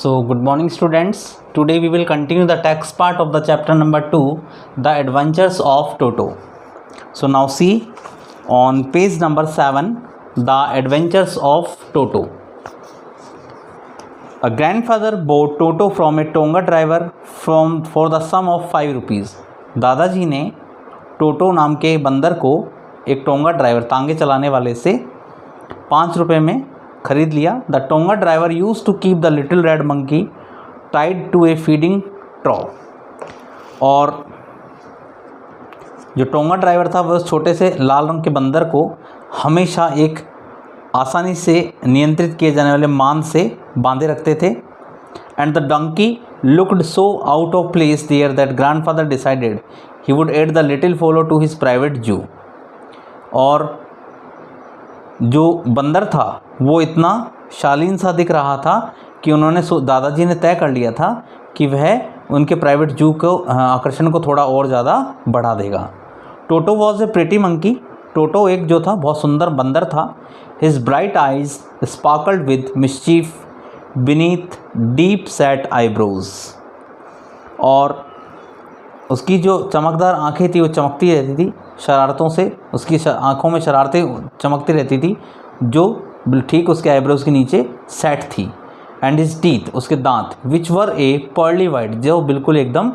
So, good morning, students. Today we will continue the text part of the chapter number 2, The Adventures of Toto. So, now see on page number 7, The Adventures of Toto. A grandfather bought Toto from a Tonga driver for the sum of 5 rupees. दादाजी ने टोटो नाम के बंदर को एक tonga driver तांगे चलाने वाले से 5 रुपये में खरीद लिया. The tonga driver use to keep the little red monkey tied to a feeding trough. और जो टोंगा ड्राइवर था वह उस छोटे से लाल रंग के बंदर को हमेशा एक आसानी से नियंत्रित किए जाने वाले मान से बांधे रखते थे. And the donkey looked so out of place there that grandfather decided he would add the little fellow to his private zoo. और जो बंदर था वो इतना शालीन सा दिख रहा था कि उन्होंने दादाजी ने तय कर लिया था कि वह उनके प्राइवेट जू को आकर्षण को थोड़ा और ज़्यादा बढ़ा देगा. Toto was a pretty monkey. Toto एक जो था बहुत सुंदर बंदर था. His bright eyes sparkled with mischief beneath deep set eyebrows. और उसकी जो चमकदार आंखें थी वो चमकती रहती थी शरारतों से. उसकी आंखों में शरारतें चमकती रहती थी जो ठीक उसके आईब्रोज के नीचे सेट थी. एंड हिज टीथ, उसके दांत, विच वर ए पर्ली वाइट, जो बिल्कुल एकदम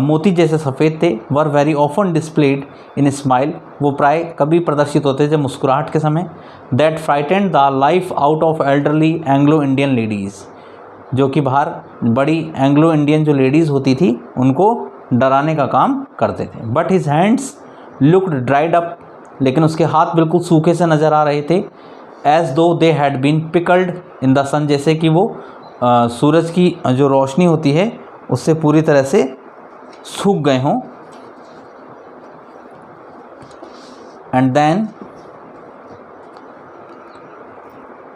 मोती जैसे सफ़ेद थे. Were very often displayed in smile, वो प्राय कभी प्रदर्शित होते थे मुस्कुराहट के समय. That frightened the life out of elderly Anglo Indian ladies, जो कि बाहर बड़ी एंग्लो इंडियन जो लेडीज़ होती थी उनको डराने का काम करते थे. But his hands looked dried up, लेकिन उसके हाथ बिल्कुल सूखे से नज़र आ रहे थे. As though they had been pickled in the sun, जैसे कि वो सूरज की जो रोशनी होती है उससे पूरी तरह से सूख गए हों. And then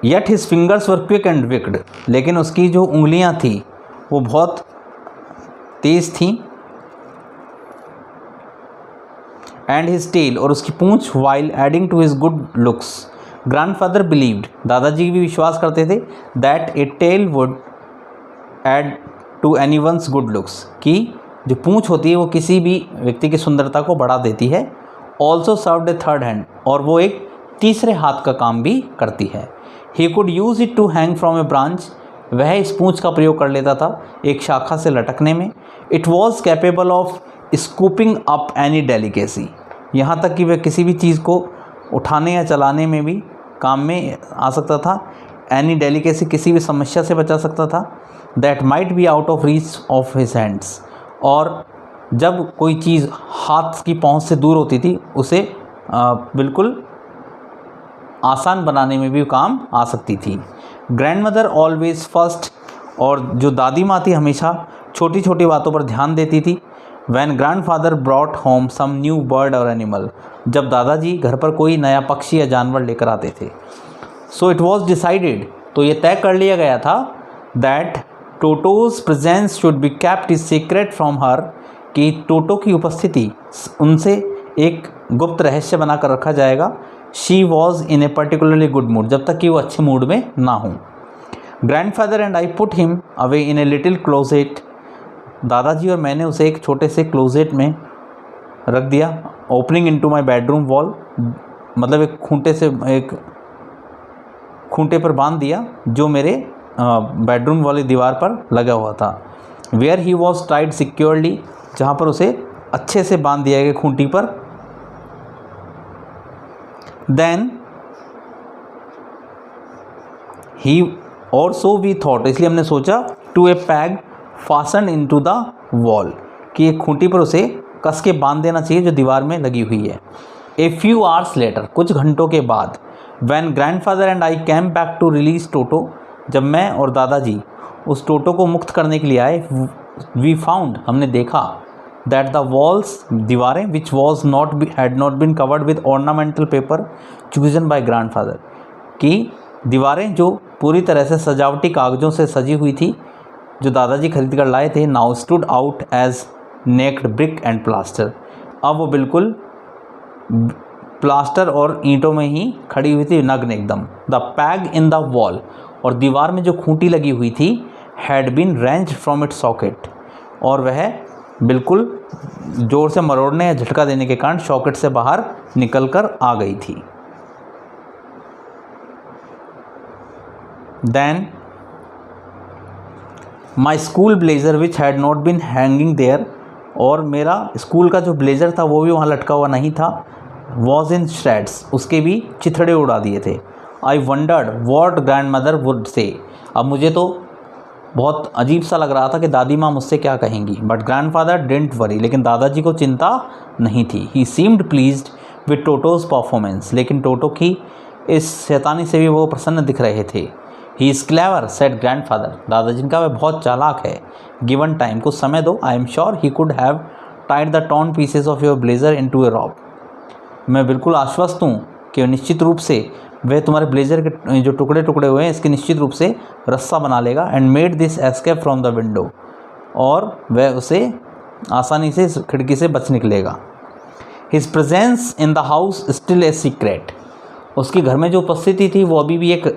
yet his fingers were quick and wicked, लेकिन उसकी जो उंगलियां थी वो बहुत तेज़ थीं. एंड हिज टेल, और उसकी पूंछ, while adding to his good looks. Grandfather believed, दादाजी भी विश्वास करते थे, that a tail would add to anyone's good looks, कि जो पूंछ होती है वो किसी भी व्यक्ति की सुंदरता को बढ़ा देती है. ऑल्सो सर्व्ड ए थर्ड हैंड, और वो एक तीसरे हाथ का काम भी करती है. He could use it to hang from a branch, वह इस पूंछ का प्रयोग कर लेता था एक शाखा से लटकने में. It was capable of scooping up any delicacy, यहाँ तक कि वह किसी भी चीज़ को उठाने या चलाने में भी काम में आ सकता था. एनी डेलिकेसी, किसी भी समस्या से बचा सकता था. That might be out of reach of his hands, और जब कोई चीज़ हाथ की पहुंच से दूर होती थी उसे बिल्कुल आसान बनाने में भी काम आ सकती थी. ग्रैंड मदर ऑलवेज फर्स्ट, और जो दादी माँ थी हमेशा छोटी छोटी बातों पर ध्यान देती थी. When grandfather brought home some new bird और एनिमल, जब दादाजी घर पर कोई नया पक्षी या जानवर लेकर आते थे. सो इट वॉज डिसाइडेड, तो ये तय कर लिया गया था, that टोटोज presence should be kept is secret from her, कि टोटो की उपस्थिति उनसे एक गुप्त रहस्य बनाकर रखा जाएगा. She was in A particularly good mood, जब तक कि वो अच्छे मूड में ना हो. Grandfather and I put him away in a little closet, दादाजी और मैंने उसे एक छोटे से क्लोजेट में रख दिया. Opening into my bedroom wall, मतलब एक खूंटे पर बांध दिया जो मेरे बेडरूम वाली दीवार पर लगा हुआ था. Where he was tied securely, जहाँ पर उसे अच्छे से बांध दिया गया खूंटी पर. देन ही, और सो वी थॉट, इसलिए हमने सोचा, to a peg fasten into the wall, कि एक खूंटी पर उसे कस के बांध देना चाहिए जो दीवार में लगी हुई है. ए फ्यू आवर्स लेटर, कुछ घंटों के बाद, when grandfather and I came back to release Toto, जब मैं और दादाजी उस टोटो को मुक्त करने के लिए आए, वी फाउंड, हमने देखा, दैट द वॉल्स, दीवारें, which was had not been covered with ornamental paper chosen by grandfather, कि दीवारें जो पूरी तरह से सजावटी कागज़ों से सजी हुई थी जो दादाजी खरीद कर लाए थे, now stood out as naked brick and plaster, अब वो बिल्कुल प्लास्टर और ईंटों में ही खड़ी हुई थी, नग्न एकदम. The peg in the wall, और दीवार में जो खूंटी लगी हुई थी, had been wrenched from its socket, और वह बिल्कुल ज़ोर से मरोड़ने या झटका देने के कारण सॉकेट से बाहर निकल कर आ गई थी। Then my school blazer which had not been hanging there, और मेरा स्कूल का जो ब्लेजर था वो भी वहाँ लटका हुआ नहीं था, वॉज इन श्रेड्स, उसके भी चिथड़े उड़ा दिए थे। आई wandered what grand mother would say, अब मुझे तो बहुत अजीब सा लग रहा था कि दादी माँ मुझसे क्या कहेंगी। But grand father didn't worry, लेकिन दादाजी को चिंता नहीं थी। ही सीम्ड प्लीज्ड विद टोटोज़ परफॉर्मेंस, लेकिन टोटो की इस शैतानी से भी वो प्रसन्न दिख रहे थे। He is clever said grand father, दादाजी का वह बहुत चालाक है। गिवन टाइम, कुछ समय दो, I am sure he could have tied the torn pieces of your blazer into a rope, मैं बिल्कुल आश्वस्त हूँ कि निश्चित रूप से वह तुम्हारे ब्लेजर के जो टुकड़े टुकड़े हुए हैं इसके निश्चित रूप से रस्सा बना लेगा। And made this escape from the window, और वह उसे आसानी से इस खिड़की से बच निकलेगा। His presence in the house still a secret, उसकी घर में जो उपस्थिति थी वो अभी भी एक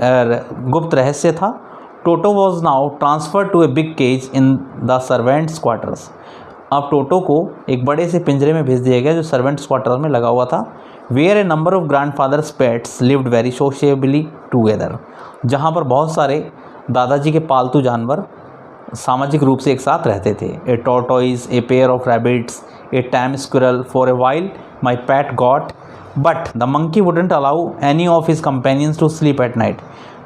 गुप्त रहस्य था। Toto was now transfer to a big cage in the servants quarters, अब टोटो को एक बड़े से पिंजरे में भेज दिया गया जो सर्वेंट्स क्वार्टर में लगा हुआ था। Where a number of grandfather's pets lived very sociably together, जहाँ पर बहुत सारे दादाजी के पालतू जानवर सामाजिक रूप से एक साथ रहते थे। A tortoise, a pair of rabbits, a tame squirrel, for a while my pet goat, but the monkey wouldn't allow any of his companions to sleep at night,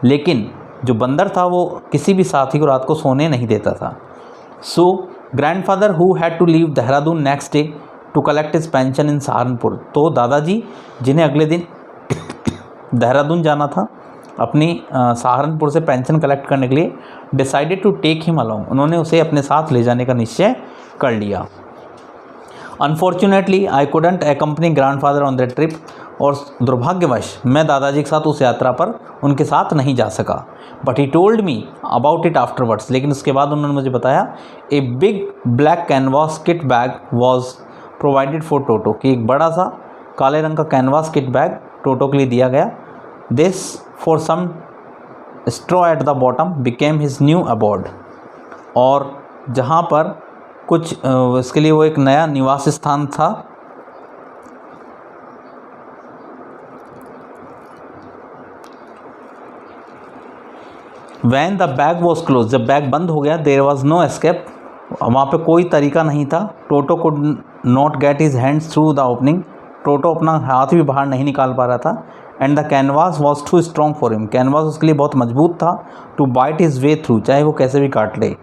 लेकिन जो बंदर था वो किसी भी साथी को रात को सोने नहीं देता था। So grandfather who had to leave Dehradun next day to collect his pension in Saharanpur, तो दादाजी जिन्हें अगले दिन देहरादून जाना था अपनी सहारनपुर से पेंशन कलेक्ट करने के लिए, decided to take him along, उन्होंने उसे अपने साथ ले जाने का निश्चय कर लिया। Unfortunately I couldn't accompany grandfather on that trip, और दुर्भाग्यवश मैं दादाजी के साथ उस यात्रा पर उनके साथ नहीं जा सका। But he told me about it afterwards, लेकिन उसके बाद उन्होंने मुझे बताया a big black canvas kit bag was provided for Toto, कि एक बड़ा सा काले रंग का कैनवास किट बैग टोटो के लिए दिया गया। This for some straw at the bottom became his new abode, और जहाँ पर कुछ इसके लिए वो एक नया निवास स्थान था। When the bag was close, जब बैग बंद हो गया, देर वॉज नो एस्केप, वहाँ पे कोई तरीका नहीं था। Toto could not get his hands through the opening, Toto अपना हाथ भी बाहर नहीं निकाल पा रहा था। And the canvas was too strong for him, canvas उसके लिए बहुत मजबूत था। To bite his way through, चाहे वो कैसे भी काट ले।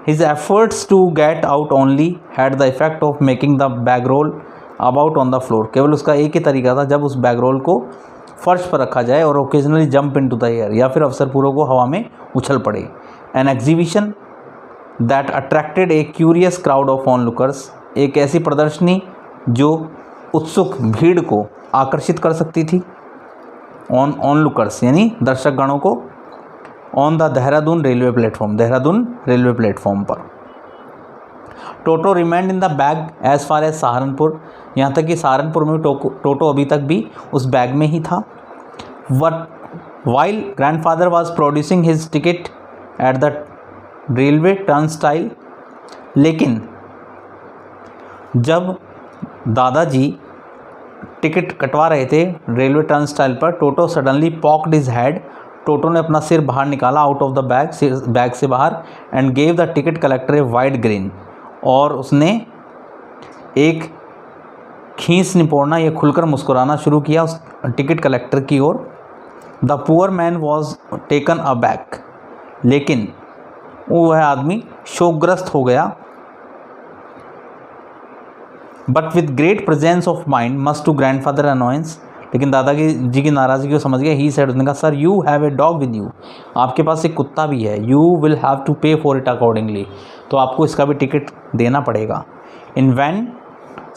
His efforts to get out only had the effect of making the bag roll about on the floor, केवल उसका एक ही तरीका था, जब उस बैग रोल को फर्श पर रखा जाए और occasionally jump into the air, या फिर अवसरपूर्वक को हवा में उछल पड़े। An exhibition that attracted a curious crowd of onlookers, एक ऐसी प्रदर्शनी जो उत्सुक भीड़ को आकर्षित कर सकती थी। ऑनलुकर्स यानी दर्शक गणों को। On the Dehradun railway platform, Dehradun railway platform पर। Toto remained in the bag as far as Saharanpur, यहाँ तक कि सहारनपुर में टोटो अभी तक भी उस बैग में ही था। While grandfather was producing his ticket at the railway turnstile, लेकिन जब दादाजी टिकट कटवा रहे थे रेलवे टर्नस्टाइल पर, टोटो सडनली पॉक्ड हिज हेड, टोटो ने अपना सिर बाहर निकाला आउट ऑफ द बैग से बाहर, and gave the ticket collector a wide green, और उसने एक खींच निपोड़ना या खुलकर मुस्कुराना शुरू किया उस टिकट कलेक्टर की ओर। The poor man was taken aback, लेकिन वह आदमी शोकग्रस्त हो गया। But with great presence of mind much to grandfather annoyance, लेकिन दादाजी जी की नाराज़गी को समझ गया। ही सेड, उसने कहा sir you have a dog with you, आपके पास एक कुत्ता भी है। You will have to pay for it accordingly, तो आपको इसका भी टिकट देना पड़ेगा। In when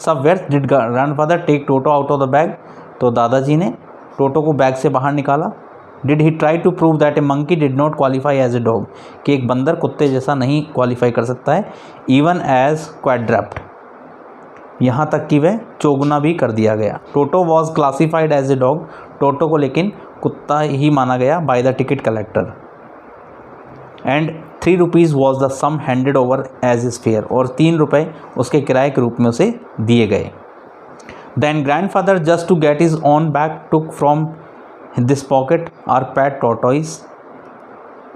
sub where did grandfather take Toto out of the bag, तो दादाजी ने टोटो को बैग से बाहर निकाला। Did he try to prove that a monkey did not qualify as a dog, कि एक बंदर कुत्ते जैसा नहीं क्वालिफाई कर सकता है। इवन एज क्वाड्रप्ट, यहाँ तक कि वह चौगुना भी कर दिया गया। Toto was classified as a dog, Toto को लेकिन कुत्ता ही माना गया by the ticket collector. And 3 rupees was the sum handed over as his fare, और 3 रुपये उसके किराए के रूप में उसे दिए गए। Then grandfather just to get his own bag took from this pocket our pet tortoise.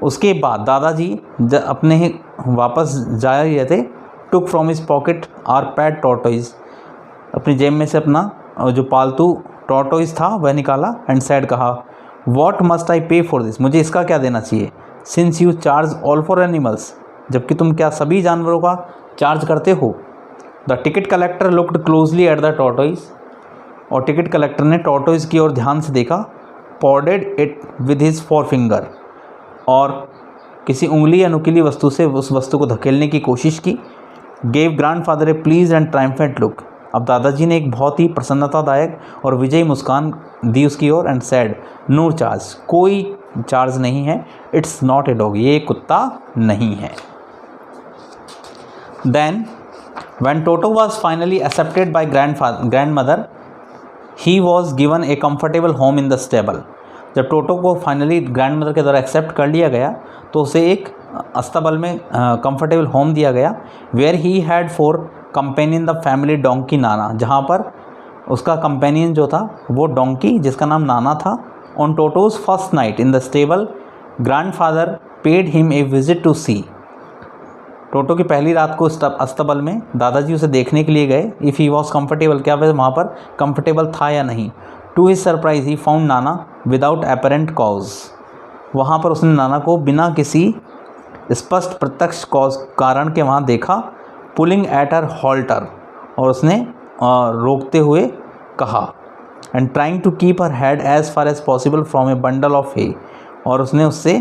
उसके बाद दादाजी अपने वापस जा रहे थे, took from his pocket our pet tortoise, अपनी जेब में से अपना जो पालतू टॉर्टॉइज था वह निकाला, एंड सैड कहा what must I pay for this, मुझे इसका क्या देना चाहिए, since you charge all for animals, जबकि तुम क्या सभी जानवरों का चार्ज करते हो। The ticket collector looked closely at the tortoise, और टिकट कलेक्टर ने टॉर्टॉइज की ओर ध्यान से देखा, prodded it with his forefinger, और किसी उंगली या नुकीली वस्तु से उस वस्तु को धकेलने की कोशिश की। Gave grandfather A please and triumphant look, अब दादाजी ने एक बहुत ही प्रसन्नतादायक और विजयी मुस्कान दी उसकी ओर, एंड सैड नो चार्ज, कोई चार्ज नहीं है, इट्स नॉट ए डॉग, ये कुत्ता नहीं है। Then when Toto was finally accepted by grandmother he was given a comfortable home in the stable, जब टोटो को फाइनली ग्रैंडमदर के द्वारा एक्सेप्ट कर लिया गया तो उसे एक अस्तबल में कंफर्टेबल होम दिया गया, where he had for companion the family donkey Nana, जहाँ पर उसका कंपेनियन जो था वो डोंकी जिसका नाम नाना था। On Toto's first night in the stable grandfather paid him a visit to see, Toto की पहली रात को अस्तबल में दादाजी उसे देखने के लिए गए, इफ़ ही वॉज कम्फर्टेबल, क्या वह वहाँ पर कंफर्टेबल था या नहीं। To his surprise he found Nana without apparent cause, वहाँ पर उसने नाना को बिना किसी स्पष्ट प्रत्यक्ष कॉज कारण के वहाँ देखा। पुलिंग एट हर हॉल्टर, और उसने रोकते हुए कहा, and trying to keep her head as far as possible from a bundle of hay, और उसने उससे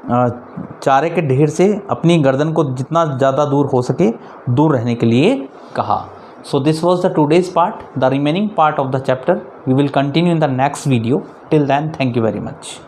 चारे के ढेर से अपनी गर्दन को जितना ज़्यादा दूर हो सके दूर रहने के लिए कहा। So this was the today's part, the remaining part of the chapter we will continue in the next video. Till then, thank you very much.